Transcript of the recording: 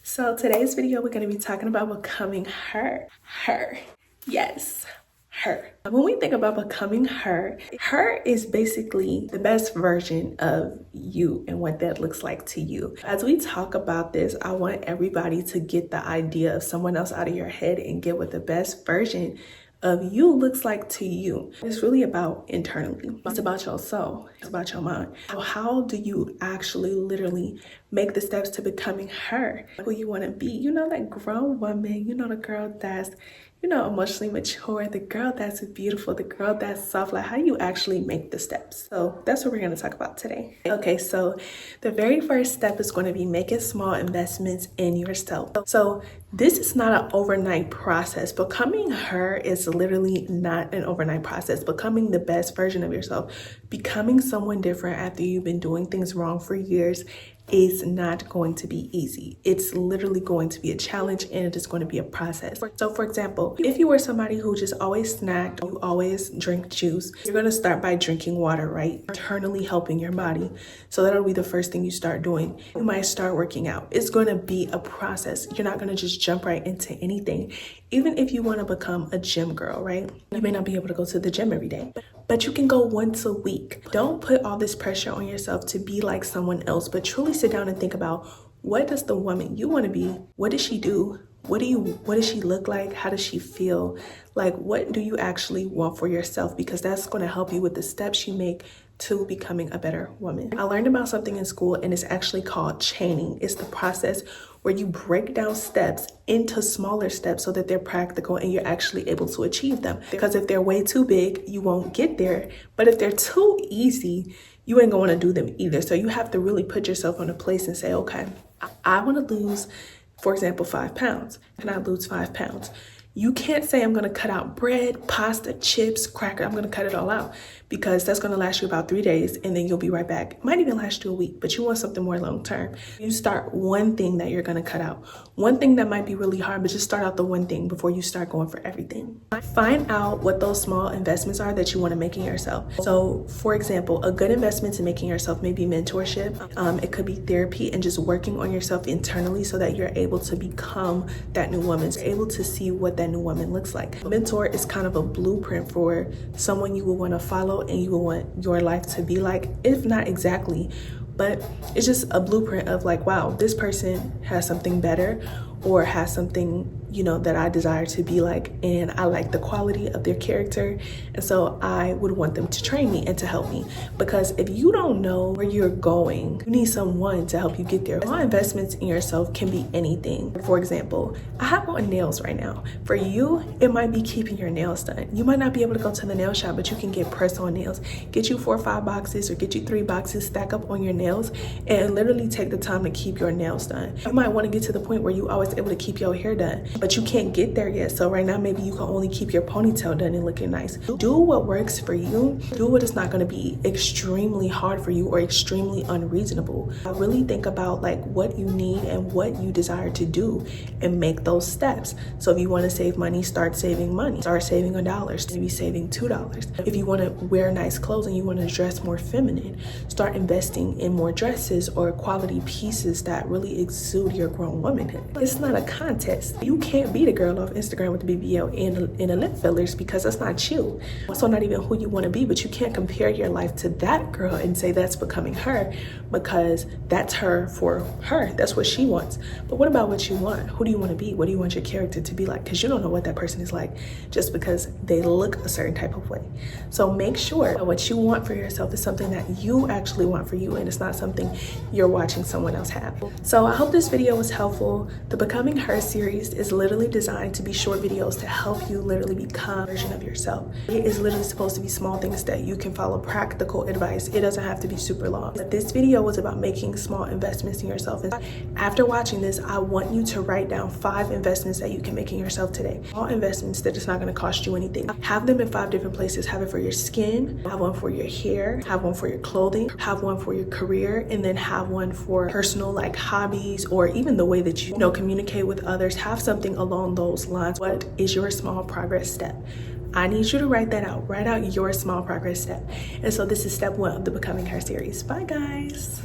So today's video, we're going to be talking about becoming her. Yes, her. When we think about becoming her is basically the best version of you and what that looks like to you. As we talk about this, I want everybody to get the idea of someone else out of your head and get what the best version of you looks like to you. It's really about internally. It's about your soul. It's about your mind. So how do you actually literally make the steps to becoming her, who you want to be? You know, that grown woman, you know, the girl that's, you know, emotionally mature, the girl that's beautiful, the girl that's soft. Like, how do you actually make the steps? So that's what we're going to talk about today. Okay, so the very first step is going to be making small investments in yourself. So this is not an overnight process. Becoming her is literally not an overnight process. Becoming the best version of yourself, becoming someone different after you've been doing things wrong for years, is not going to be easy. It's literally going to be a challenge, and it is going to be a process. So for example, if you were somebody who just always snacked, you always drink juice, you're going to start by drinking water, right? Internally helping your body. So that'll be the first thing you start doing. You might start working out. It's going to be a process. You're not going to just jump right into anything. Even if you want to become a gym girl, right? You may not be able to go to the gym every day, but you can go once a week. Don't put all this pressure on yourself to be like someone else, but truly sit down and think about, what does the woman you want to be? What does she do? What does she look like? How does she feel? Like, what do you actually want for yourself? Because that's going to help you with the steps you make to becoming a better woman. I learned about something in school, and it's actually called chaining. It's the process where you break down steps into smaller steps so that they're practical and you're actually able to achieve them. Because if they're way too big, you won't get there. But if they're too easy, you ain't gonna want to do them either. So you have to really put yourself in a place and say, okay, I want to lose, for example, 5 pounds. Can I lose 5 pounds? You can't say, I'm going to cut out bread, pasta, chips, cracker. I'm going to cut it all out, because that's going to last you about 3 days, and then you'll be right back. It might even last you a week, but you want something more long term. You start one thing that you're going to cut out. One thing that might be really hard, but just start out the one thing before you start going for everything. Find out what those small investments are that you want to make in yourself. So for example, a good investment in making yourself may be mentorship. It could be therapy and just working on yourself internally so that you're able to become that new woman. You're able to see what that new woman looks like. A mentor is kind of a blueprint for someone you will want to follow and you will want your life to be like, if not exactly, but it's just a blueprint of like, wow, this person has something better or has something, you know, that I desire to be like, and I like the quality of their character, and so I would want them to train me and to help me. Because if you don't know where you're going, you need someone to help you get there. Small investments in yourself can be anything. For example, I have on nails right now. For you, it might be keeping your nails done. You might not be able to go to the nail shop, but you can get press-on nails. Get you 4 or 5 boxes, or get you 3 boxes, stack up on your nails, and literally take the time to keep your nails done. You might want to get to the point where you always able to keep your hair done, but you can't get there yet. So right now, maybe you can only keep your ponytail done and looking nice. Do what works for you. Do what is not going to be extremely hard for you or extremely unreasonable. Really think about like what you need and what you desire to do and make those steps. So if you want to save money, start saving money. Start saving $1, maybe saving $2. If you want to wear nice clothes and you want to dress more feminine, start investing in more dresses or quality pieces that really exude your grown womanhood. It's not a contest. You can't be the girl off Instagram with the BBL and the lip fillers, because that's not you. Also not even who you want to be, but you can't compare your life to that girl and say that's becoming her, because that's her for her. That's what she wants. But what about what you want? Who do you want to be? What do you want your character to be like? Because you don't know what that person is like just because they look a certain type of way. So make sure that what you want for yourself is something that you actually want for you, and it's not something you're watching someone else have. So I hope this video was helpful. The Becoming Her series is literally designed to be short videos to help you literally become a version of yourself. It is literally supposed to be small things that you can follow, practical advice. It doesn't have to be super long. But this video was about making small investments in yourself. And after watching this, I want you to write down 5 investments that you can make in yourself today. All investments that it's not going to cost you anything. Have them in 5 different places. Have it for your skin, have one for your hair, have one for your clothing, have one for your career, and then have one for personal like hobbies, or even the way that you know communicate with others. Have something along those lines. What is your small progress step? I need you to write that out. Write out your small progress step. And so this is step 1 of the Becoming Her series. Bye guys.